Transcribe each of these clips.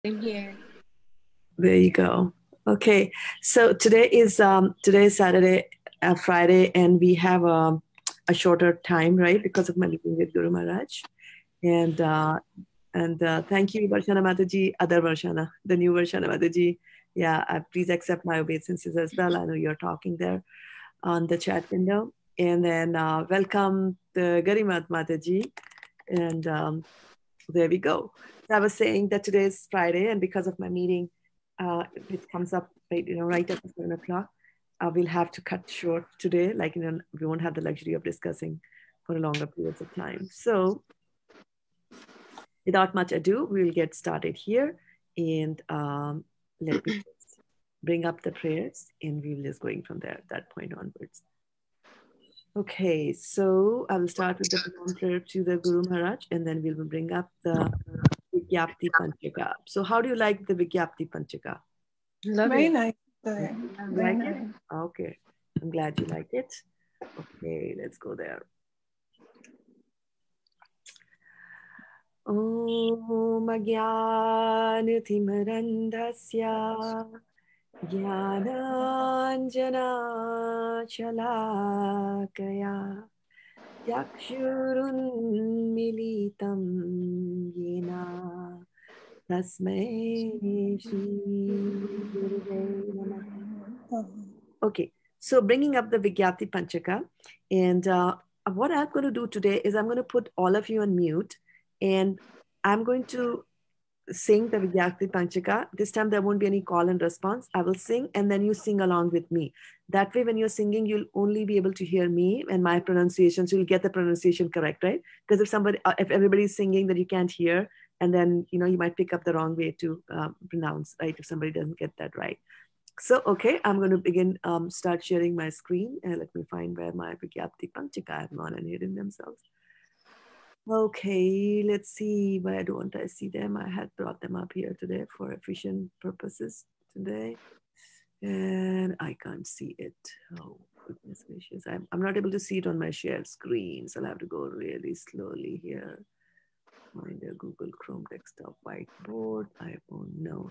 I'm here. There you go. Okay, so today is Saturday, Friday, and we have a shorter time, right? Because of my meeting with Guru Maharaj, and thank you, Varshana Mataji, other Varshana, the new Varshana Mataji. Yeah, please accept my obeisances as well. I know you're talking there on the chat window, and then welcome the Garimat Mataji, and there we go. So I was saying that today is Friday, and because of my meeting, it comes up right at 7 o'clock. We'll have to cut short today. We won't have the luxury of discussing for a longer periods of time. So, without much ado, we'll get started here, and let me just bring up the prayers, and we'll just going from there at that point onwards. Okay, so I will start with the prayer to the Guru Maharaj, and then we will bring up the Vigyapti Panchaka. So how do you like the Vigyapti Panchaka? Love Very it. nice. You Very like nice. it? Okay. I'm glad you like it. Okay, let's go there. Om Agyanatimarandasya Jnananjana Shalakaya Yakshurunmilitam Yena Tasmai Shri Guruve Namaha. Okay, so bringing up the Vigyapti Panchaka, and what I'm going to do today is I'm going to put all of you on mute, and I'm going to sing the Vigyapti Panchaka. This time there won't be any call and response. I will sing, and then you sing along with me. That way, when you're singing, you'll only be able to hear me and my pronunciation, so you'll get the pronunciation correct, right? Because if everybody's singing that you can't hear, and then you might pick up the wrong way to pronounce, right? If somebody doesn't get that right. So, okay, I'm going to begin, start sharing my screen, and let me find where my Vigyapti Panchaka have gone and hidden themselves. Okay, let's see, where don't I see them? I had brought them up here today for efficient purposes today, and I can't see it. Oh, goodness gracious. I'm not able to see it on my shared screen, so I'll have to go really slowly here. Find a Google Chrome desktop whiteboard. I won't know.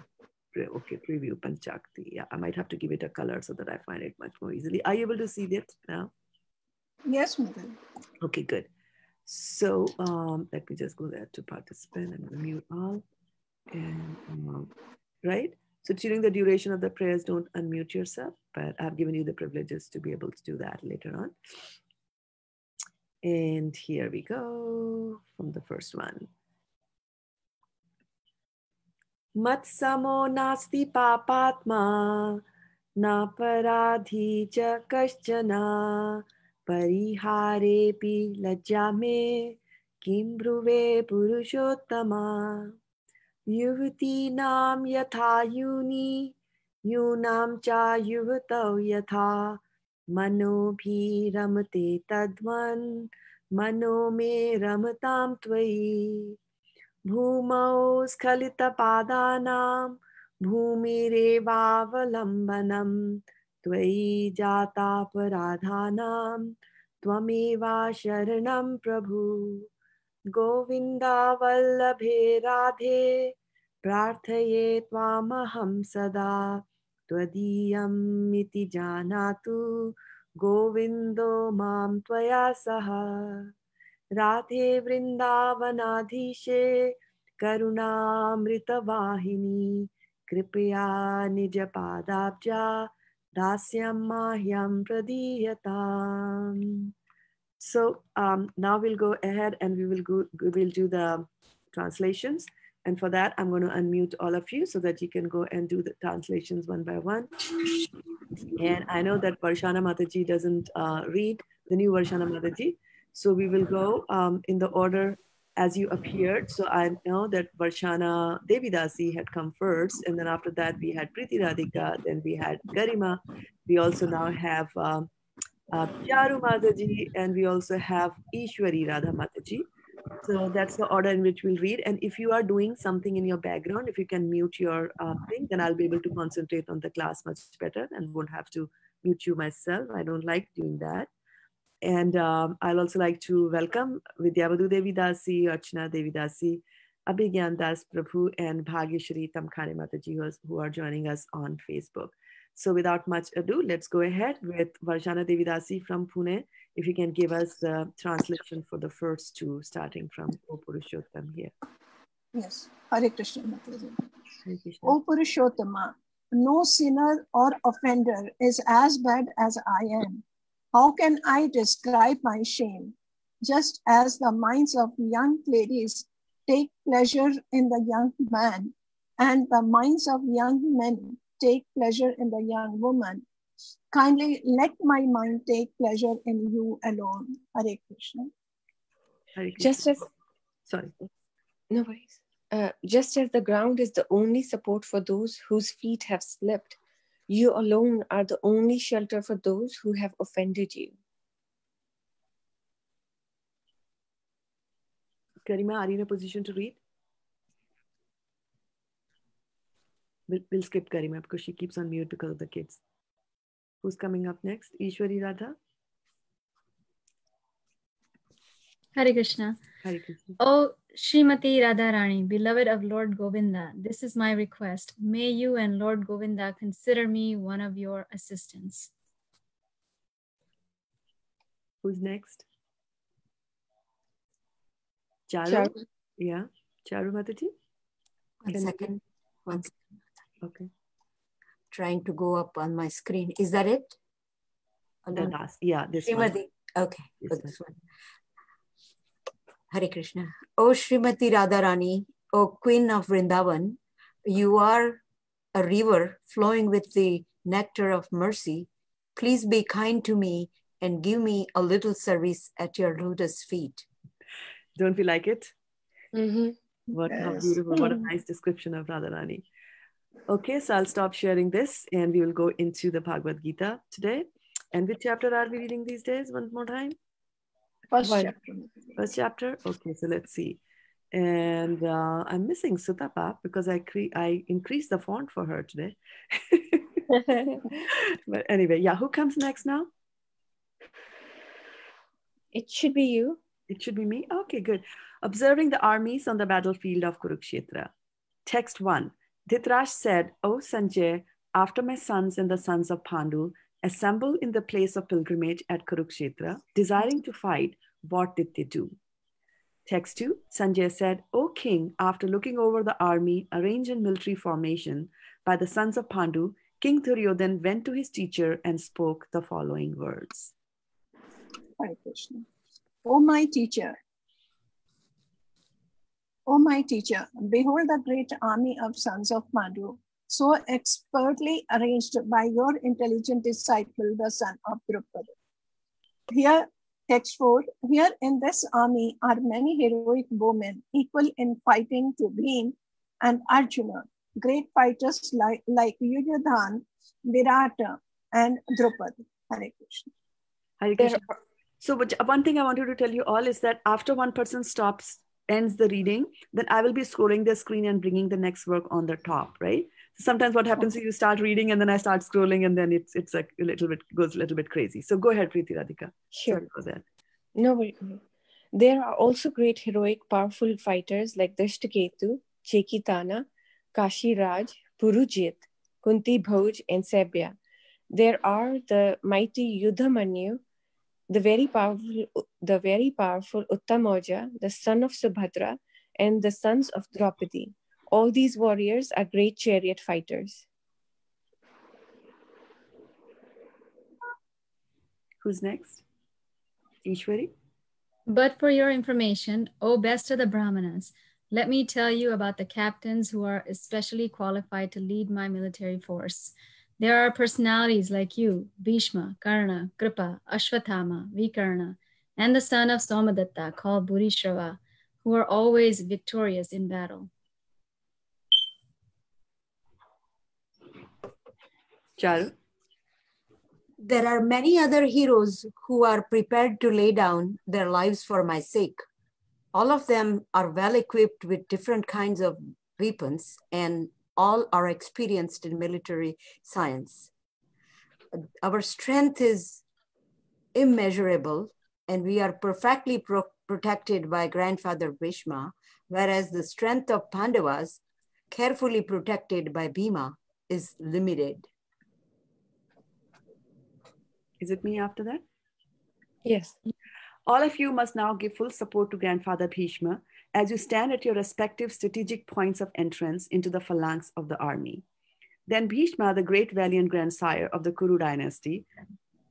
Okay, preview Panchakti. Yeah, I might have to give it a color so that I find it much more easily. Are you able to see it now? Yes, Mother. Okay, good. So let me just go there to participant and mute all. And right. So during the duration of the prayers, don't unmute yourself, but I've given you the privileges to be able to do that later on. And here we go from the first one. Matsamo nasti papatma na paradhi cha kaschana pariharepi lajjame kim bhruve purushottama yuvati nam yatha yuni yunam cha yuvatau yatha mano bhi ramate tadvan mano me ramatam tvai Bhumau स्खलितपादानां भूमिरेवावलम्बनं त्वयि जातापराधानां त्वमेवा शरणं प्रभु गोविन्दावल्लभे राधे प्रार्थये त्वामहं सदा त्वदीयम् इति जानातु गोविन्दो मां त्वया सह राधे वृंदावनाधीशे करुणामृतवाहिनी कृपया निजपादाब्जा दास्यं माह्यं प्रदीयताम्. So now we'll go ahead and we'll do the translations. And for that, I'm going to unmute all of you so that you can go and do the translations one by one. And I know that Varshana Mataji doesn't read, the new Varshana Mataji. So we will go in the order as you appeared. So I know that Varshana Devidasi had come first. And then after that, we had Priti Radhika. Then we had Garima. We also now have Charu Mataji. And we also have Ishwari Radha Mataji. So that's the order in which we'll read. And if you are doing something in your background, if you can mute your thing, then I'll be able to concentrate on the class much better and won't have to mute you myself. I don't like doing that. And I'll also like to welcome Vidyavadu Devidasi, Archana Devidasi, Abhigyan Das Prabhu, and Bhagyashri Tamkhane Mataji, who are joining us on Facebook. So without much ado, let's go ahead with Varshana Devidasi from Pune. If you can give us the translation for the first two, starting from O Purushottam here. Yes. Hare Krishna, Mataji. Hare Krishna. O Purushottama, no sinner or offender is as bad as I am. How can I describe my shame? Just as the minds of young ladies take pleasure in the young man, and the minds of young men take pleasure in the young woman, kindly let my mind take pleasure in you alone. Hare Krishna. Hare Krishna. Just as Sorry. no worries. Just as the ground is the only support for those whose feet have slipped, you alone are the only shelter for those who have offended you. Karima, are you in a position to read? We'll skip Karima because she keeps on mute because of the kids. Who's coming up next? Ishwari Radha? Hare Krishna. Hare Krishna. Oh, Srimati Radharani, beloved of Lord Govinda, this is my request. May you and Lord Govinda consider me one of your assistants. Who's next? Charu? Charu. Yeah. Charu Mataji? One second. One second. Okay. Trying to go up on my screen. Is that it? The last. Yeah, this one. Srimati. Okay. This This one. Hare Krishna. O Srimati Radharani, O Queen of Vrindavan, you are a river flowing with the nectar of mercy. Please be kind to me and give me a little service at your lotus feet. Don't we like it? Mm-hmm. How Yes. beautiful. What a nice description of Radharani. Okay, so I'll stop sharing this and we will go into the Bhagavad-gita today. And which chapter are we reading these days? One more time. First One. chapter. First chapter? Okay, so let's see. And I'm missing Sutapa because I increased the font for her today. But anyway, yeah, who comes next now? It should be you. It should be me? Okay, good. Observing the armies on the battlefield of Kurukshetra. Text 1. Dhritarashtra said, O Sanjay, after my sons and the sons of Pandu assemble in the place of pilgrimage at Kurukshetra, desiring to fight, what did they do? Text 2. Sanjay said, O king, after looking over the army arranged in military formation by the sons of Pandu, King Duryodhan went to his teacher and spoke the following words. Hare Krishna. O my teacher, behold the great army of sons of Pandu, so expertly arranged by your intelligent disciple, the son of Draupadi. Here, text 4, here in this army are many heroic bowmen, equal in fighting to Bhim and Arjuna, great fighters like Yudhodhan, Virata, and Draupadi. Hare Krishna. Hare Krishna. So one thing I wanted to tell you all is that after one person ends the reading, then I will be scrolling the screen and bringing the next work on the top, right? So sometimes what happens is you start reading and then I start scrolling and then it's like goes a little bit crazy. So go ahead, Preeti Radhika. Sure. Sorry for that. No worries. There are also great heroic, powerful fighters like Drishtaketu, Chekitana, Kashi Raj, Purujit, Kunti Bhoj, and Sebya. There are the mighty Yudhamanyu, the very powerful Uttamoja, the son of Subhadra, and the sons of Draupadi. All these warriors are great chariot fighters. Who's next? Ishwari? But for your information, O best of the Brahmanas, let me tell you about the captains who are especially qualified to lead my military force. There are personalities like you, Bhishma, Karna, Kripa, Ashwathama, Vikarna, and the son of Somadatta called Bhurishrava, who are always victorious in battle. Charu? There are many other heroes who are prepared to lay down their lives for my sake. All of them are well equipped with different kinds of weapons and all are experienced in military science. Our strength is immeasurable and we are perfectly protected by grandfather Bhishma, whereas the strength of Pandavas, carefully protected by Bhima, is limited. Is it me after that? Yes. All of you must now give full support to Grandfather Bhishma as you stand at your respective strategic points of entrance into the phalanx of the army. Then Bhishma, the great valiant grandsire of the Kuru dynasty,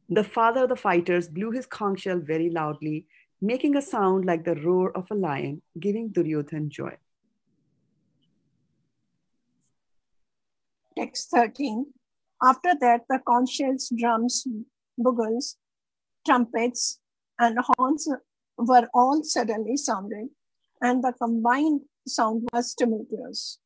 the father of the fighters, blew his conch shell very loudly, making a sound like the roar of a lion, giving Duryodhan joy. Text 13. After that, the conch shells, drums, bugles, trumpets, and horns were all suddenly sounded, and the combined sound was tumultuous.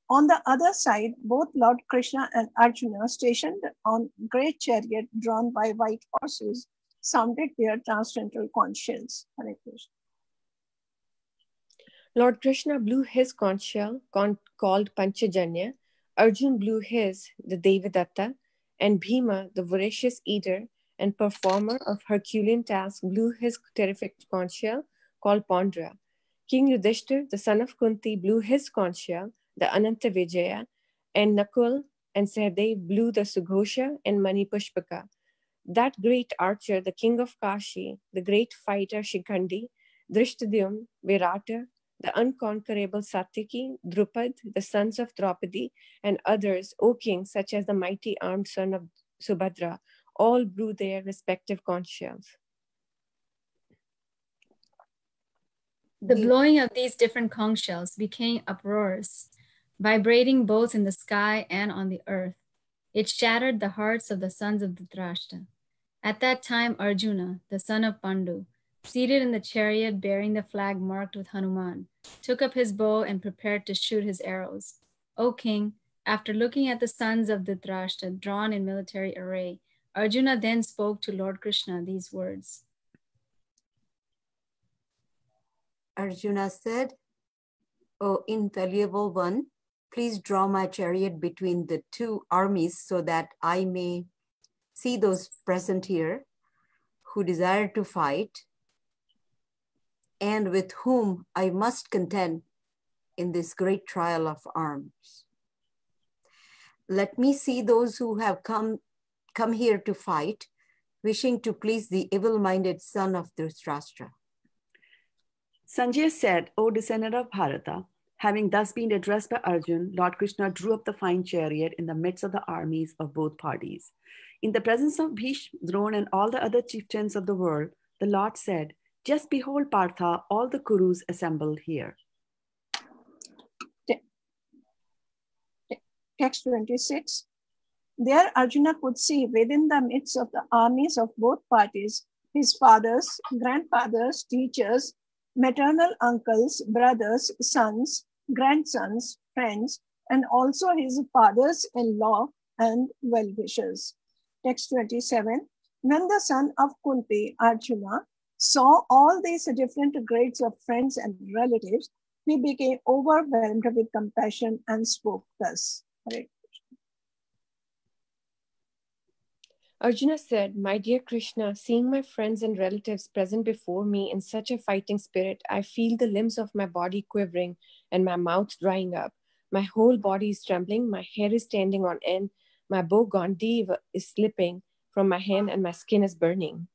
On the other side, both Lord Krishna and Arjuna, stationed on great chariot drawn by white horses, sounded their transcendental conch shells. Hare Krishna. Lord Krishna blew his conch shell called Panchajanya. Arjun blew his, the Devadatta, and Bhima, the voracious eater and performer of Herculean tasks, blew his terrific conch shell called Pondra. King Yudhishthir, the son of Kunti, blew his conch shell, the Ananta Vijaya, and Nakul and Sahadev blew the Sughosha and Manipushpaka. That great archer, the king of Kashi, the great fighter Shikhandi, Drishtadyumna, Virata, the unconquerable Satyaki, Drupad, the sons of Draupadi, and others, O king, such as the mighty armed son of Subhadra, all blew their respective conch shells. The blowing of these different conch shells became uproarious, vibrating both in the sky and on the earth. It shattered the hearts of the sons of Dhritarashtra. At that time, Arjuna, the son of Pandu, seated in the chariot bearing the flag marked with Hanuman, took up his bow and prepared to shoot his arrows. O king, after looking at the sons of Dhritarashtra drawn in military array, Arjuna then spoke to Lord Krishna these words. Arjuna said, O infallible one, please draw my chariot between the two armies so that I may see those present here who desire to fight and with whom I must contend in this great trial of arms. Let me see those who have come here to fight, wishing to please the evil-minded son of Dhritarashtra. Sanjay said, O descendant of Bharata, having thus been addressed by Arjun, Lord Krishna drew up the fine chariot in the midst of the armies of both parties. In the presence of Bhishma, Drona, and all the other chieftains of the world, the Lord said, just behold, Partha, all the Kurus assembled here. Text 26. There Arjuna could see within the midst of the armies of both parties his fathers, grandfathers, teachers, maternal uncles, brothers, sons, grandsons, friends, and also his fathers-in-law and well-wishers. Text 27. When the son of Kunti, Arjuna, saw all these different grades of friends and relatives, he became overwhelmed with compassion and spoke thus. Right. Arjuna said, My dear Krishna, seeing my friends and relatives present before me in such a fighting spirit, I feel the limbs of my body quivering and my mouth drying up. My whole body is trembling, my hair is standing on end, my bow Gandiva is slipping from my hand and my skin is burning.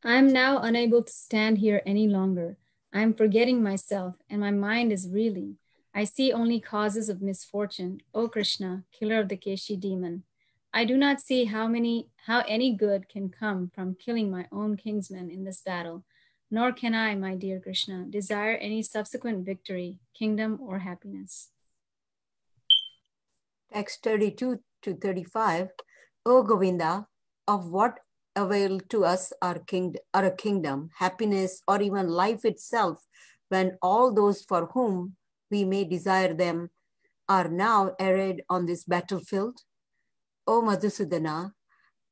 I am now unable to stand here any longer. I am forgetting myself and my mind is reeling. I see only causes of misfortune, O Krishna, killer of the Keshi demon. I do not see how any good can come from killing my own kinsmen in this battle, nor can I, my dear Krishna, desire any subsequent victory, kingdom, or happiness. Text 32 to 35. O Govinda, of what avail to us our a kingdom, happiness, or even life itself, when all those for whom we may desire them are now arrayed on this battlefield? O Madhusudana,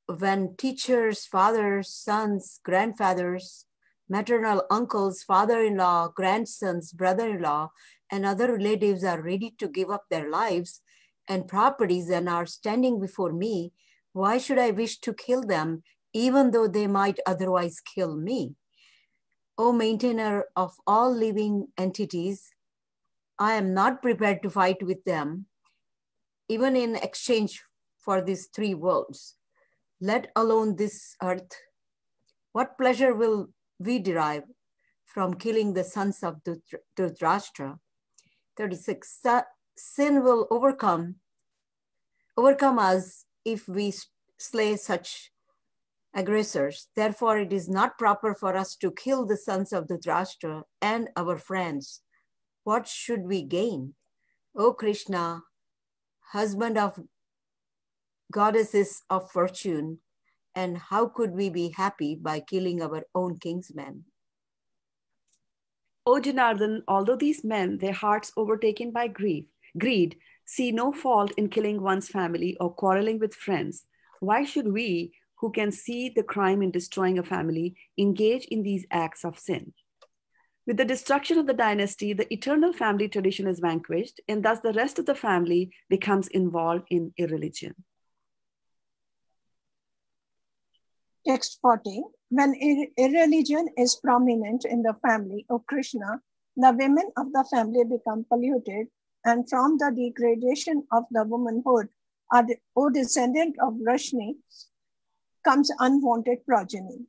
when teachers, fathers, sons, grandfathers, maternal uncles, father-in-law, grandsons, brother-in-law, and other relatives are ready to give up their lives and properties and are standing before me, why should I wish to kill them, even though they might otherwise kill me? O maintainer of all living entities, I am not prepared to fight with them, even in exchange for these three worlds, let alone this earth. What pleasure will we derive from killing the sons of Dhritarashtra? 36. Sin will overcome us if we slay such aggressors. Therefore, it is not proper for us to kill the sons of Dhritarashtra and our friends. What should we gain? O Krishna, husband of goddesses of fortune, and how could we be happy by killing our own kinsmen? O Janardhan, although these men, their hearts overtaken by greed, see no fault in killing one's family or quarreling with friends, why should we, who can see the crime in destroying a family, engage in these acts of sin? With the destruction of the dynasty, the eternal family tradition is vanquished, and thus the rest of the family becomes involved in irreligion. Text 40. When irreligion is prominent in the family of Krishna, the women of the family become polluted, and from the degradation of the womanhood, O descendant of Rashni, comes unwanted progeny.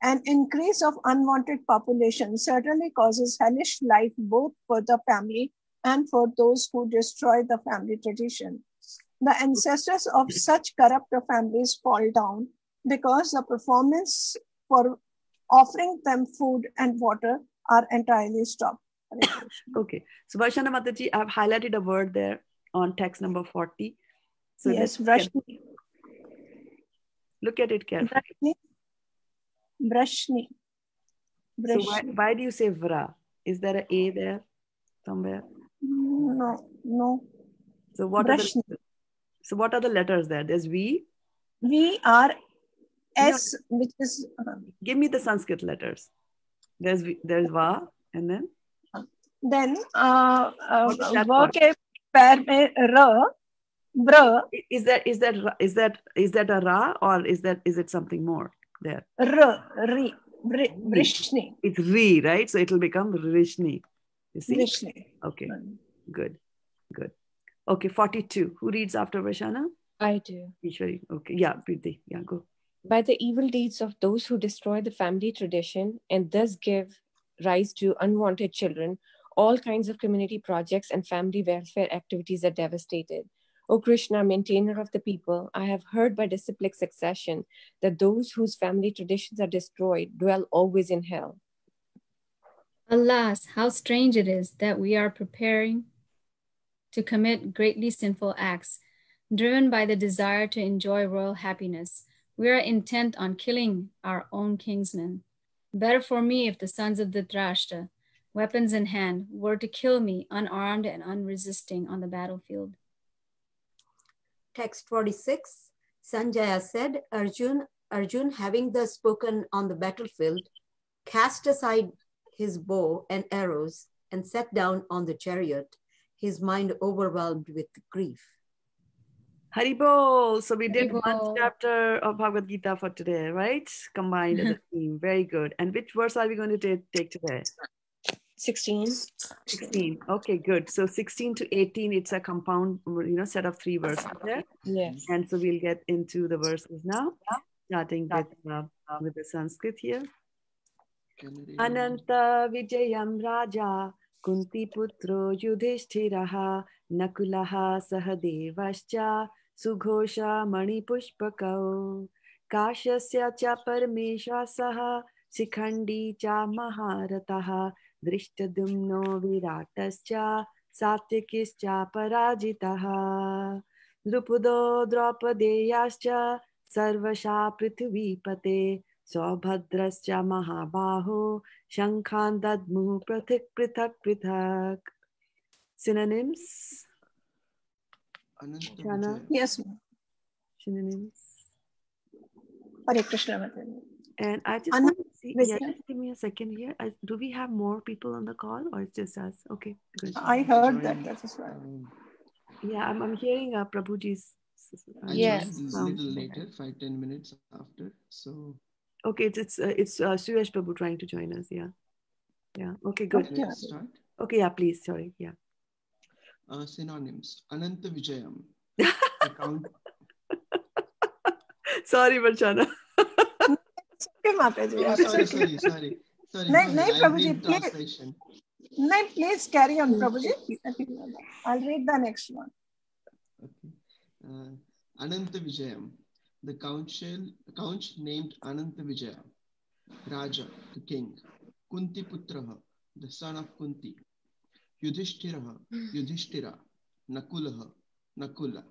An increase of unwanted population certainly causes hellish life both for the family and for those who destroy the family tradition. The ancestors of such corrupt families fall down because the performance for offering them food and water are entirely stopped. Okay, so Varshana Mataji, I've highlighted a word there on text number 40. So yes, Vrashni. Look at it carefully. Vrashni. So why do you say Vra? Is there an A there somewhere? No. So what are the letters there? There's V. V, R, S, which is. Give me the Sanskrit letters. There's Va, and then. Then ke pair mein ra, bra. Is that a Ra, or is it something more there? Ri, Vrishni. It's Ri, right? So it'll become Rishni. You see? Vrishni. Okay. Good. Okay, 42. Who reads after Varshana? I do. Ishwari. Okay. Yeah, Preeti. Yeah, go. By the evil deeds of those who destroy the family tradition and thus give rise to unwanted children, all kinds of community projects and family welfare activities are devastated. O Krishna, maintainer of the people, I have heard by disciplic succession that those whose family traditions are destroyed dwell always in hell. Alas, how strange it is that we are preparing to commit greatly sinful acts, driven by the desire to enjoy royal happiness. We are intent on killing our own kinsmen. Better for me if the sons of Dhritarashtra, weapons in hand, were to kill me unarmed and unresisting on the battlefield. Text 46. Sanjaya said, Arjun, having thus spoken on the battlefield, cast aside his bow and arrows and sat down on the chariot, his mind overwhelmed with grief. Haribol. So we did one chapter of Bhagavad-gita for today, right? Combined as a theme. Very good. And which verse are we going to take today? 16. 16. Okay, good. So 16 to 18, it's a compound, set of 3 verses there. Yes. And so we'll get into the verses now, starting with the Sanskrit here. Ananta Vijayam Raja Kunti Putro Yudhishthiraha Nakulaha Sahadevascha Sughosha Mani Pushpakau Kashasya cha Parmesha Saha Shikhandi cha Maharataha Drishtadumno Viratascha Satyakischa Parajitaha Drupudo Draupadeyascha Sarvasha Prithvipate Saubhadrascha Mahabaho Shankhan Dadmu Prithak. Synonyms? Shana? Yes, ma'am. Synonyms? Hare Krishna Mataji. And I just want to see, just give me a second here. Do we have more people on the call, or it's just us? Okay, good. I heard that as well. Yeah, I'm hearing Prabhuji's. I joined a little later, 5-10 minutes after. So Okay, it's Suyash Prabhu trying to join us. Yeah. Okay, good. Okay. Start. Okay, yeah, please. Sorry. Yeah. Synonyms. Ananta Vijayam. Account. Sorry, Varchana. Okay, Mataji. Oh, sorry. No, I'll Prabhuji, read translation. No, please carry on, Prabhuji. I'll read the next one. Okay. Ananta Vijayam. The count named Ananta Vijaya. Raja, the king. Kunti Putraha, the son of Kunti. Yudhishthira. Nakulaha, Nakula.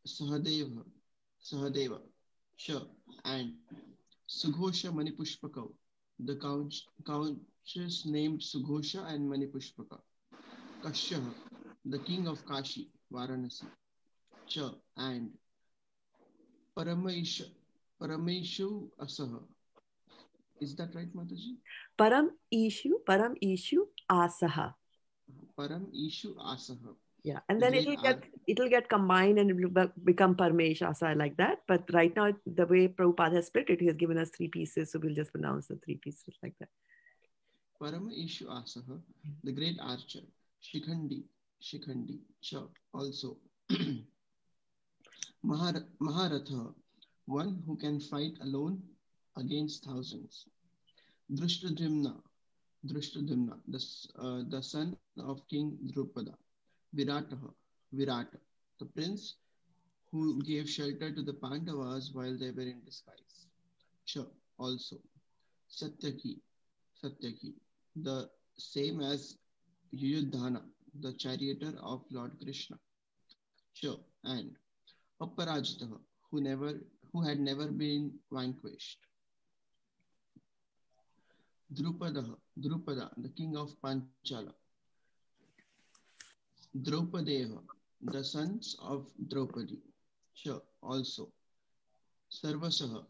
Sahadeva. Sha, and Sughosha Manipushpaka. The countess named Sughosha and Manipushpaka. Kashya, the king of Kashi, Varanasi. Cha, and Parameshu Asaha. Is that right, Mataji? Param Ishu Asaha. Param Ishu Asaha. Yeah, and then it'll get combined and it will become Parmesh Asa like that. But right now, the way Prabhupada has split it, he has given us 3 pieces, so we'll just pronounce the 3 pieces like that. Parama Ishu Asaha, the great archer. Shikhandi, Cha, also. Maharatha, one who can fight alone against thousands. Drushtadimna, the son of King Drupada. Virat, the prince who gave shelter to the Pandavas while they were in disguise. Cha, also. Satyaki, the same as Yuyudhana, the charioteer of Lord Krishna. Cha, and Aparajitaha, who had never been vanquished. Drupada, the king of Panchala. Draupadeha, the sons of Draupadi. Cha, also. Sarvasaha,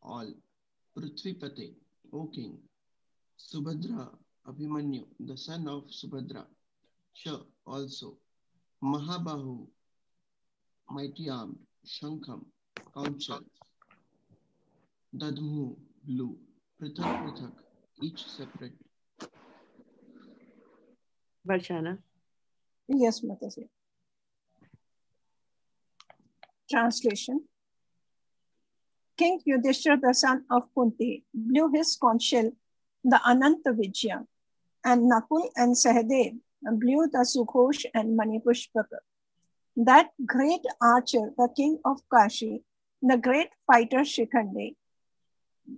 all. Prithvipate, O king. Subhadra, Abhimanyu, the son of Subhadra. Cha, also. Mahabahu, mighty armed. Shankham, counsel. Dadmu, blue. Prithak, each separate. Varchana. Yes, Mataji. Translation. King Yudhishthira, the son of Kunti, blew his conch shell, the Ananta Vijaya, and Nakul and Sahadev blew the Sughosh and Manipushpaka. That great archer, the king of Kashi, the great fighter Shikhandi,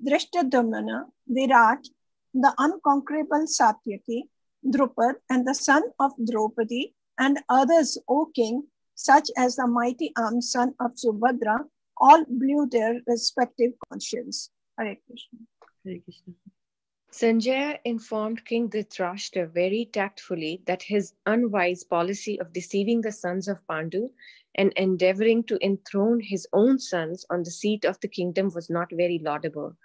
Drishtadumna, Virat, the unconquerable Satyaki, Drupad, and the son of Draupadi, and others, O king, such as the mighty armed son of Subhadra, all blew their respective conch shells. Hare Krishna. Hare Krishna. Sanjaya informed King Dhritarashtra very tactfully that his unwise policy of deceiving the sons of Pandu and endeavoring to enthrone his own sons on the seat of the kingdom was not very laudable.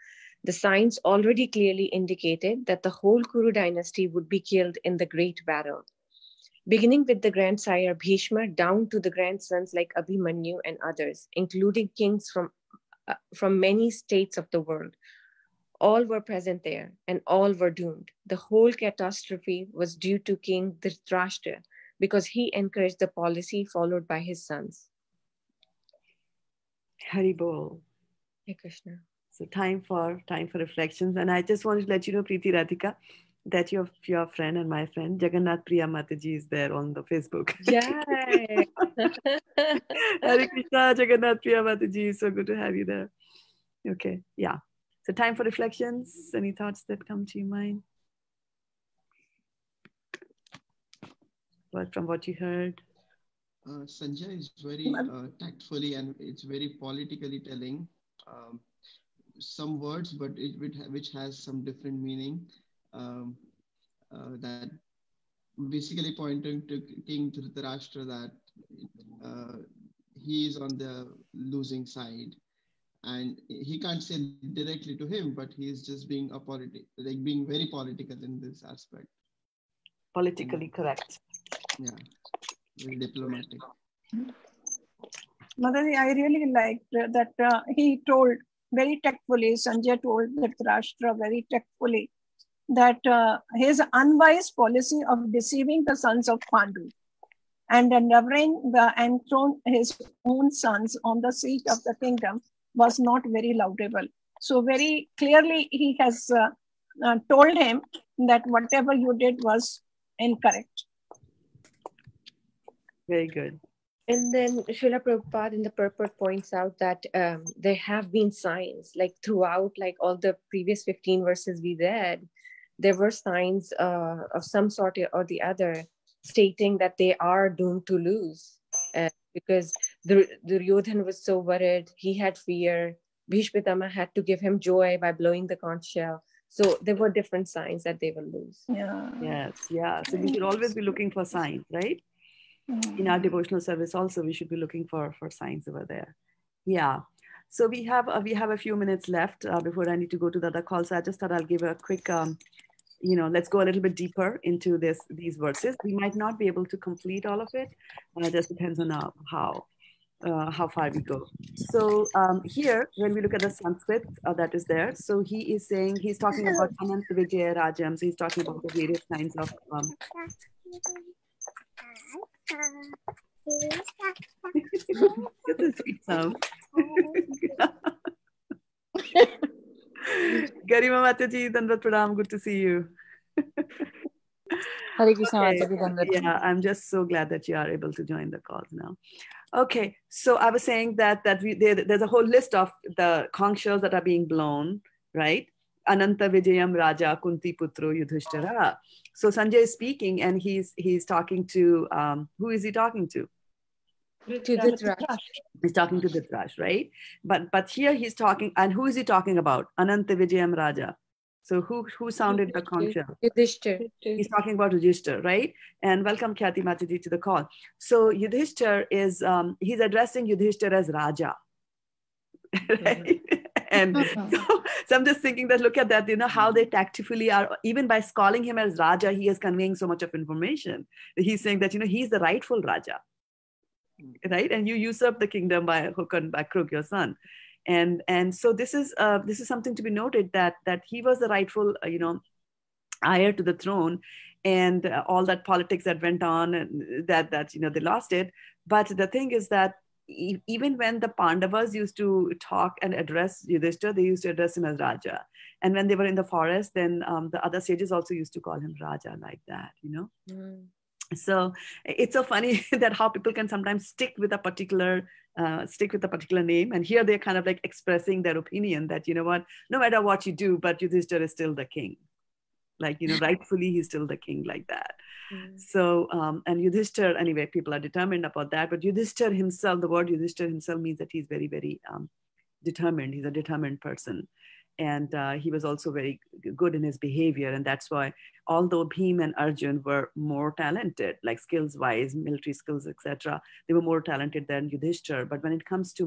The signs already clearly indicated that the whole Kuru dynasty would be killed in the great battle. Beginning with the grandsire Bhishma down to the grandsons like Abhimanyu and others, including kings from many states of the world. All were present there, and all were doomed. The whole catastrophe was due to King Dhritarashtra, because he encouraged the policy followed by his sons. Hari Bol. Hare Krishna. So time for reflections, and I just wanted to let you know, Preeti Radhika, that your friend and my friend Jagannath Priya Mataji is there on the Facebook. Yay! Hare Krishna, Jagannath Priya Mataji, so good to have you there. Okay, yeah. So time for reflections. Any thoughts that come to your mind? From what you heard? Sanjay is very tactfully and it's very politically telling some words, but which has some different meaning. That basically pointing to King Dhritarashtra that he is on the losing side, and he can't say directly to him, but he is just being being very political in this aspect. Politically correct. Yeah, very diplomatic. Motherji, I really liked that he told very tactfully, Sanjay told Dhritarashtra very tactfully that his unwise policy of deceiving the sons of Pandu and endeavoring to enthrone his own sons on the seat of the kingdom was not very laudable. So very clearly he has told him that whatever you did was incorrect. Very good. And then Srila Prabhupada in the purport points out that there have been signs, like throughout, like all the previous 15 verses we read, there were signs of some sort or the other stating that they are doomed to lose. Because Duryodhan was so worried, he had fear. Bhishma Pitama had to give him joy by blowing the conch shell. So there were different signs that they will lose. Yeah. Yes, yeah. So we should always be looking for signs, right? In our devotional service also, we should be looking for signs over there. Yeah. So we have a few minutes left before I need to go to the other call. So I just thought I'll give a quick, let's go a little bit deeper into these verses. We might not be able to complete all of it. It just depends on how far we go. So here, when we look at the Sanskrit that is there, so he's talking about Ananta Vijaya Rajam. So he's talking about the various kinds of it's a sweet sound. Garima Mataji, Dandat Pranam, good to see you. Hare Krishna, Okay. Mataji, Dandat. Yeah, I'm just so glad that you are able to join the calls now. Okay, so I was saying that there's a whole list of the conch shells that are being blown, right? Ananta Vijayam Raja Kunti Putro Yudhishthira. So Sanjay is speaking, and he's talking to who is he talking to? To Dhritarashtra. He's talking to Dhritarashtra, right? But here he's talking, and who is he talking about? Ananta Vijayam Raja. So who sounded the conch shell? Yudhishthira. He's talking about Yudhishthira, right? And welcome Khyati Mataji to the call. So Yudhishthira is he's addressing Yudhishthira as Raja, right? And so I'm just thinking that look at that, how they tactfully are, even by calling him as Raja, he is conveying so much of information. He's saying that he's the rightful Raja, right? And you usurp the kingdom by hook and by crook, your son. And so this is something to be noted, that he was the rightful heir to the throne, and all that politics that went on, and that they lost it. But the thing is that even when the Pandavas used to talk and address Yudhishthira, they used to address him as Raja. And when they were in the forest, then the other sages also used to call him Raja, like that, So it's so funny that how people can sometimes stick with a particular name, and here they're kind of like expressing their opinion that no matter what you do, but Yudhishthira is still the king, like rightfully he's still the king, like that. So and Yudhishthira, anyway, people are determined about that. But Yudhishthira himself, the word Yudhishthira himself means that he's very, very determined. He's a determined person. And he was also very good in his behavior. And that's why, although Bhim and Arjun were more talented, like skills-wise, military skills, etc., they were more talented than Yudhishthira. But when it comes to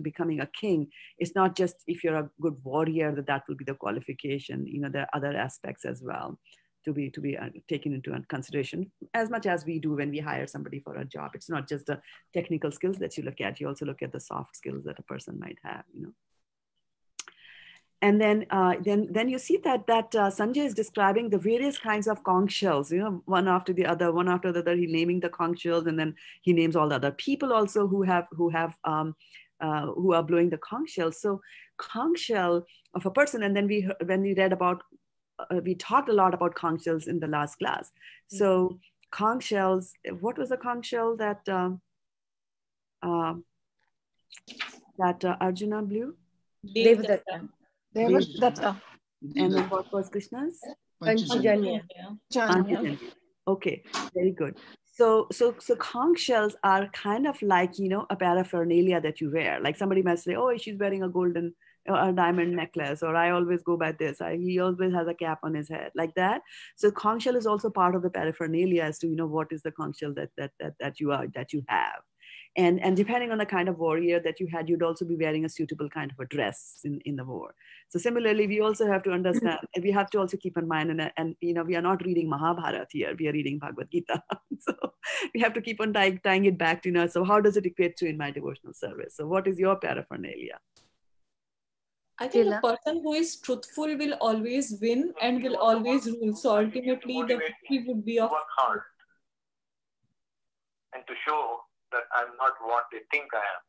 becoming a king, it's not just if you're a good warrior that will be the qualification. There are other aspects as well to be taken into consideration, as much as we do when we hire somebody for a job. It's not just the technical skills that you look at. You also look at the soft skills that a person might have. And then you see that Sanjay is describing the various kinds of conch shells, one after the other. He's naming the conch shells, and then he names all the other people also who are blowing the conch shells. So conch shell of a person, and then when we read about, we talked a lot about conch shells in the last class. So conch shells, what was the conch shell that Arjuna blew? Devadatta. Devadatta. And then what was Krishna's? Panchajanya. Janya. Okay, very good. So conch shells are kind of like, a paraphernalia that you wear. Like somebody might say, oh, she's wearing a diamond necklace, or I always go by this. He always has a cap on his head, like that. So conch shell is also part of the paraphernalia as to, what is the conch shell that you have. And depending on the kind of warrior that you had, you'd also be wearing a suitable kind of a dress in the war. So similarly, we also have to understand, and we have to also keep in mind, and we are not reading Mahabharata here, we are reading Bhagavad-gita. So we have to keep on tying it back to, so how does it equate to in my devotional service? So what is your paraphernalia? I think the person who is truthful will always win and will always rule. So ultimately, the victory would be of hard. And to show that I'm not what they think I am.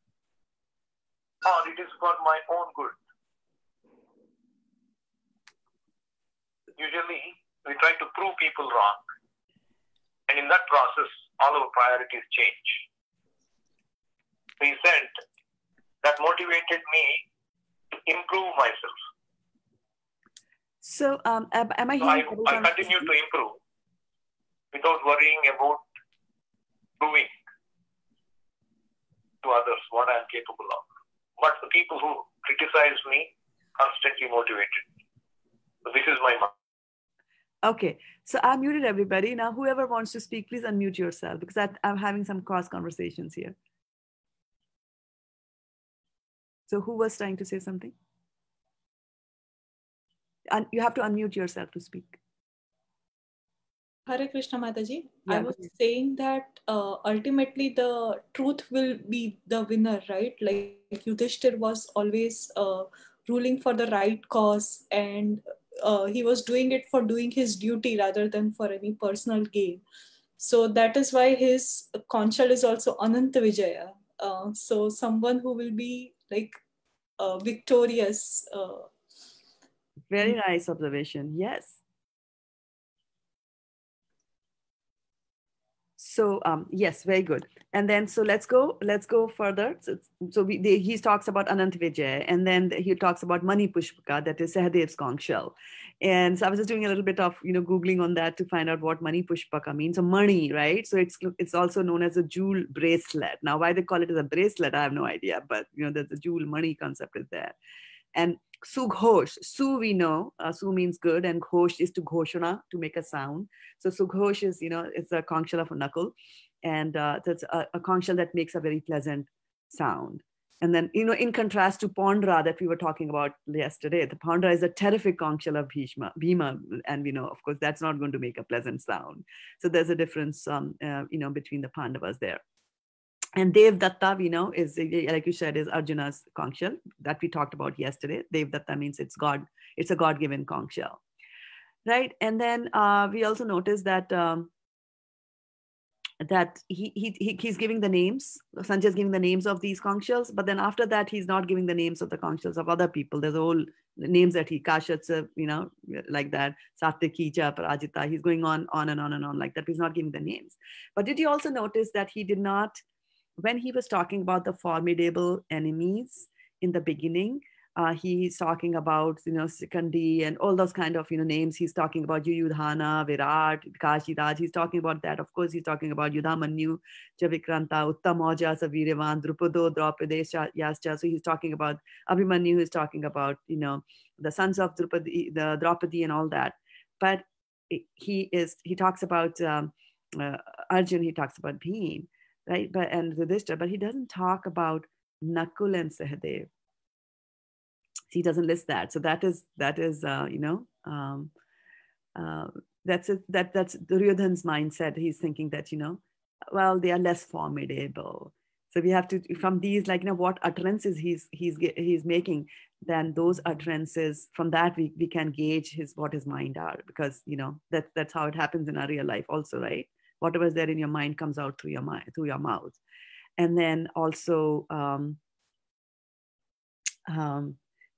Or it is for my own good. Usually, we try to prove people wrong. And in that process, all our priorities change. He said that motivated me to improve myself. So, am I hearing? I continue to improve without worrying about proving to others what I am capable of. But the people who criticize me constantly motivated. So this is my mind. Okay, so I muted everybody. Now, whoever wants to speak, please unmute yourself, because I'm having some cross conversations here. So who was trying to say something? And you have to unmute yourself to speak. Hare Krishna Mataji. Yeah, I was saying that ultimately the truth will be the winner, right? Like Yudhishthir was always ruling for the right cause, and he was doing it for doing his duty rather than for any personal gain. So that is why his conchal is also Ananta Vijaya. So someone who will be like victorious. Very nice observation. Yes. So yes, very good. And then so let's go further. So he talks about Ananta Vijay, and then he talks about Mani Pushpaka, that is Sahadev's conch shell. And so I was just doing a little bit of Googling on that to find out what Mani Pushpaka means. So Mani, right? So it's also known as a jewel bracelet. Now why they call it as a bracelet, I have no idea, but there's a jewel Mani concept is there. And Sughosh, Su we know, Su means good, and Ghosh is to Ghoshana, to make a sound. So Sughosh is, it's a conch shell of a knuckle, and that's a conch shell that makes a very pleasant sound. And then, in contrast to Pondra that we were talking about yesterday, the Pondra is a terrific conch shell of Bhima, and we know, of course, that's not going to make a pleasant sound. So there's a difference, between the Pandavas there. And Dev Datta, we know, is, like you said, is Arjuna's conch shell that we talked about yesterday. Dev Datta means it's God. It's a God-given conch shell, right? And then we also noticed that that he's giving the names. Sanjay is giving the names of these conch shells, but then after that, he's not giving the names of the conch shells of other people. There's all names that he Kashatsa, like that. Satyakija, Parajita. He's going on and on and on like that. He's not giving the names. But did you also notice that he did not? When he was talking about the formidable enemies in the beginning, he's talking about, Sikandi and all those kind of, names. He's talking about Yuyudhana, Virat, Kashiraj. He's talking about that. Of course, he's talking about Yudhamanyu, Chavikranta, Uttamoja, Saviryavan, Drupado, Draupadi, Yascha. So he's talking about Abhimanyu, he's talking about, the sons of Drupadi, the Draupadi and all that. But he talks about Arjun, he talks about Bhim. Right, and Yudhishthira, but he doesn't talk about Nakul and Sahadev. He doesn't list that. So that's Duryodhana's mindset. He's thinking that well, they are less formidable. So we have to, from these, what utterances he's making, then those utterances, from that we can gauge what his mind are, because that's how it happens in our real life also, right? Whatever is there in your mind comes out through your mind, through your mouth. And then also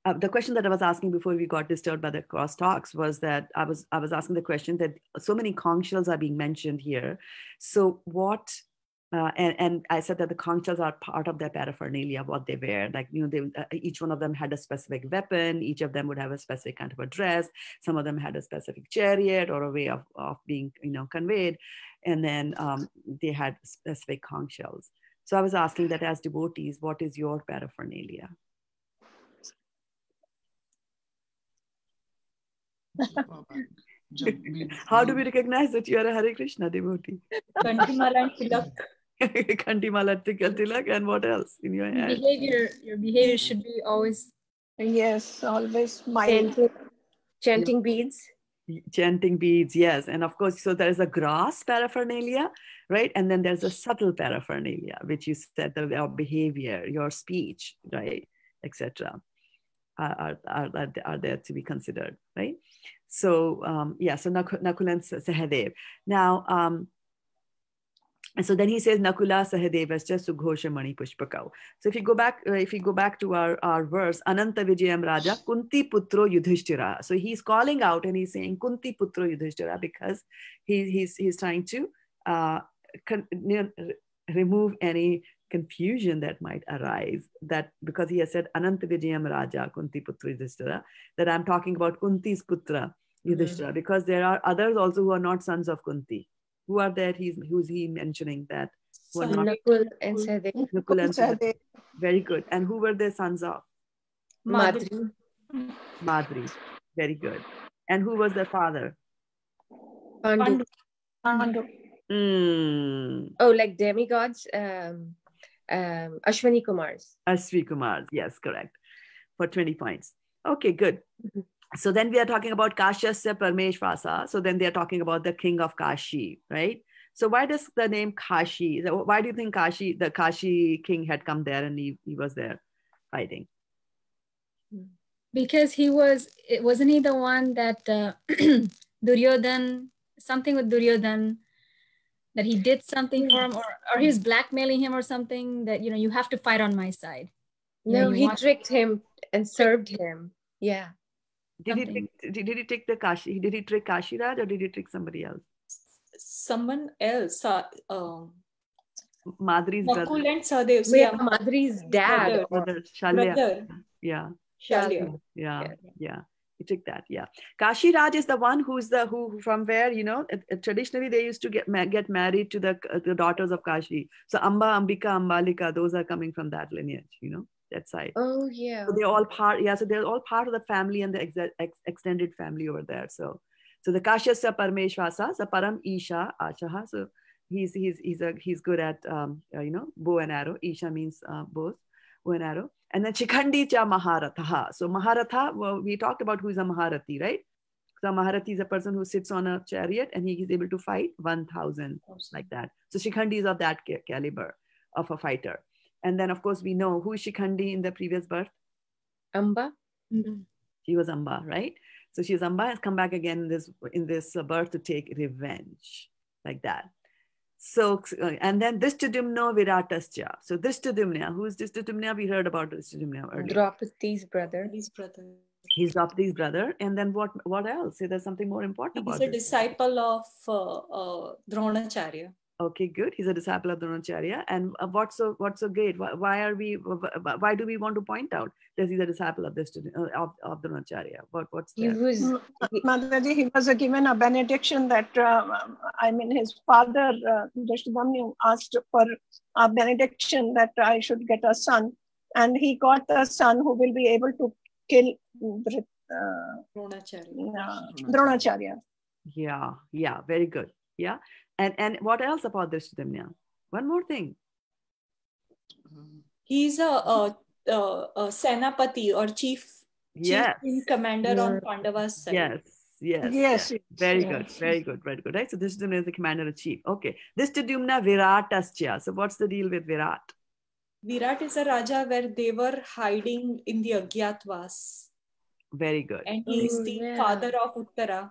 the question that I was asking before we got disturbed by the crosstalks was that I was asking the question that so many conch shells are being mentioned here. So what? And I said that the conch shells are part of their paraphernalia, what they wear. Like, each one of them had a specific weapon. Each of them would have a specific kind of a dress. Some of them had a specific chariot or a way of being, conveyed. And then they had specific conch shells. So I was asking that as devotees, what is your paraphernalia? How do we recognize that you are a Hare Krishna devotee? Kantimala and Tilak. Kantimala tilak, and what else in your hand? Your behavior should be always. Yes, always smiling. Chanting beads. Chanting beads, yes. And of course, so there's a gross paraphernalia, right? And then there's a subtle paraphernalia, which you said, your behavior, your speech, right, etc. Are there to be considered, right? So yeah, so Nakula and Sahadev. Now, and so then he says Nakula Sahadevascha Sughosha Mani Pushpakau. So if you go back to our verse, Ananta Vijayam Raja Kunti Putro Yudhishthira. So he's calling out and he's saying Kunti Putro Yudhishthira because he's trying to remove any confusion that might arise, that because he has said Ananta Vijayam Raja Kunti Putra Yudhishthira, that I'm talking about Kunti's Putra Yudhishthira, because there are others also who are not sons of Kunti. Who are there? Who's he mentioning that? Who are not Nakul and Sahadev. Nakul and Sahadev. Very good. And who were their sons of? Madri. Madri. Very good. And who was their father? Pandu. Pandu. Oh, like demigods. Ashwani Kumars. Ashwani Kumars. Yes, correct. For 20 points. Okay, good. So then we are talking about Kashyasya Parameshvasa. So then they are talking about the king of Kashi, right? So why does the name Kashi? Why do you think the Kashi king had come there and he was there fighting? Because wasn't he the one that Duryodhan, something with Duryodhan, that he did something for him, or he was blackmailing him or something, that, you have to fight on my side. No, he tricked him and served him. Yeah. Did he trick the Kashi? Did he trick Kashiraj or did he trick somebody else? Someone else. Madri's brother. Nakul and Sahadev. So yeah, Madri's dad. Brother. Yeah. Shalya. Yeah. He took that. Yeah. Kashiraj is the one who from where, traditionally they used to get married to the daughters of Kashi. So Amba, Ambika, Ambalika, those are coming from that lineage, that side. Oh yeah. So they're all part. Yeah. So they're all part of the family and the extended family over there. So the Kashyasya Parameshvasa, the Param Isha Ashaha. So he's good at bow and arrow. Isha means bow and arrow. And then Shikhandi cha Maharatha. So Maharatha, we talked about who is a Maharathi, right? So a Maharathi is a person who sits on a chariot and he is able to fight 1,000 like that. So Shikhandi is of that caliber of a fighter. And then of course we know who is Shikhandi in the previous birth? Amba. She was Amba, right? So she's Amba, has come back again in this birth to take revenge, like that. So, and then Drishtadumna Viratascha. So Drishtadumna, who is Drishtadumna? We heard about Drishtadumna earlier. Draupadi's brother. He's Draupadi's brother. And then what else? There's something more important about it. He's a disciple of Dronacharya. Okay, good. He's a disciple of Dronacharya. And what's so great? Why do we want to point out that he's a disciple of Dronacharya? What's there? Mataji, he was given a benediction that, his father, Drishtadumna, asked for a benediction that I should get a son. And he got a son who will be able to kill Dronacharya. Yeah, very good. Yeah. And what else about Drishtadumna? One more thing. He's a Senapati or chief commander on Pandava's side. Yes. Very good. Right? So Drishtadumna is the commander-in-chief. Okay. Drishtadumna Viratascha. So what's the deal with Virat? Virat is a Raja where they were hiding in the Agyatwas. Very good. And he is the father of Uttara.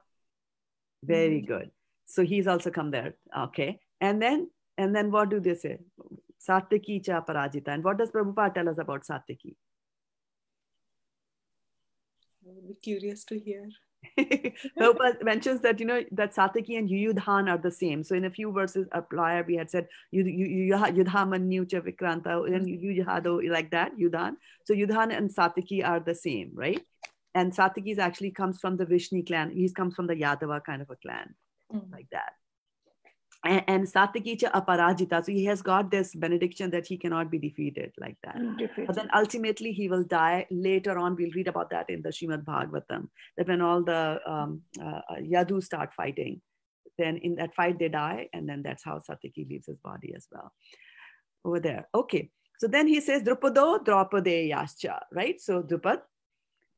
Very good. So he's also come there. Okay. And then what do they say? Satyaki cha parajita. And what does Prabhupada tell us about Satyaki? I would be curious to hear. Prabhupada mentions that, that Satyaki and Yudhan are the same. So in a few verses prior, we had said Yudhamanyu cha Vikranta and Yudhado, like that, Yudhan. So Yudhan and Satyaki are the same, right? And Satyaki actually comes from the Vishnu clan. He comes from the Yadava kind of a clan. Like that. And Satyaki cha aparajita. So he has got this benediction that he cannot be defeated like that. But then ultimately he will die. Later on, we'll read about that in the Srimad Bhagavatam, that when all the Yadu start fighting, then in that fight they die, and then that's how Satyaki leaves his body as well. Over there. Okay. So then he says Drupado Draupadeyascha, right? So Drupad,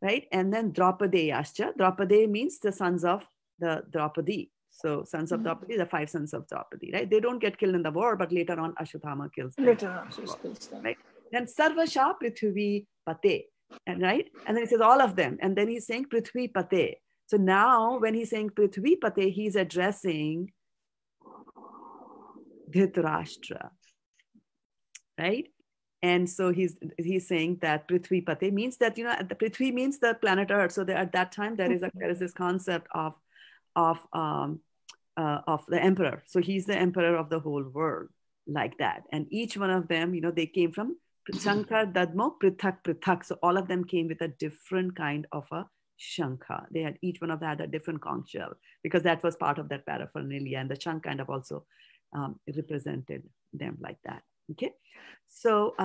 right? And then Draupadeyascha. Draupadi means the sons of the Draupadi. So sons of Draupadi, the 5 sons of Draupadi, right? They don't get killed in the war, but later on Ashwatthama kills them. Later on, she kills them. Right? Then Sarvasha Prithvi Pate. And right? And then he says all of them. And then he's saying Prithvi Pate. So now when he's saying Prithvi Pate, he's addressing Dhritarashtra. Right? And so he's saying that Prithvi Pate means that, you know, the Prithvi means the planet Earth. So at that time there is this concept of the emperor. So he's the emperor of the whole world, like that. And each one of them, you know, they came from Shankar, Dadmo, Prithak, Prithak. So all of them came with a different kind of a Shankha. They had, each one of them had a different conch shell, because that was part of that paraphernalia, and the Shank kind of also represented them like that. Okay, so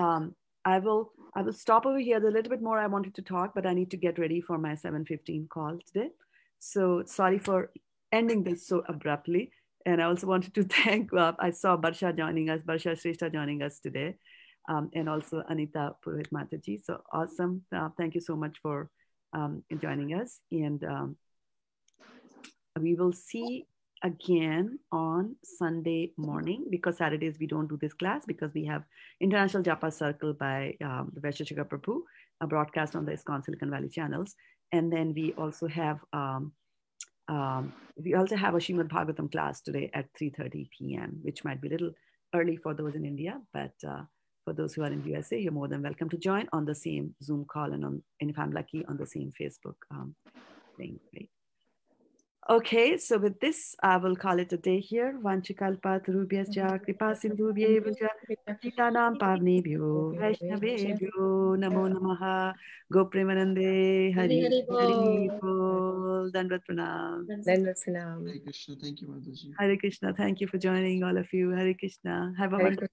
I will stop over here. There's a little bit more I wanted to talk, but I need to get ready for my 7:15 call today. So sorry for ending this so abruptly. And I also wanted to thank, I saw Barsha joining us, Barsha Shrestha joining us today, and also Anita Purohit Mataji. So awesome. Thank you so much for joining us. And we will see again on Sunday morning, because Saturdays we don't do this class because we have International Japa Circle by the Vaisheshika Prabhu, a broadcast on the ISKCON Silicon Valley channels. And then we also have a Srimad Bhagavatam class today at 3:30 p.m., which might be a little early for those in India, but for those who are in USA, you're more than welcome to join on the same Zoom call, and if I'm lucky, on the same Facebook thing. Right? Okay, so with this, I will call it a day here. Vanchikalpatarubhyascha kripa sindhubhyeva Titanam pavnebhyo Vaishnavebhyo namo namaha Gopremanande Hari Hari Bol Dandavat Pranam. Dandavat Pranam. Hare Krishna. Thank you, Mataji. Hare Krishna. Thank you for joining, all of you. Hare Krishna. Have a wonderful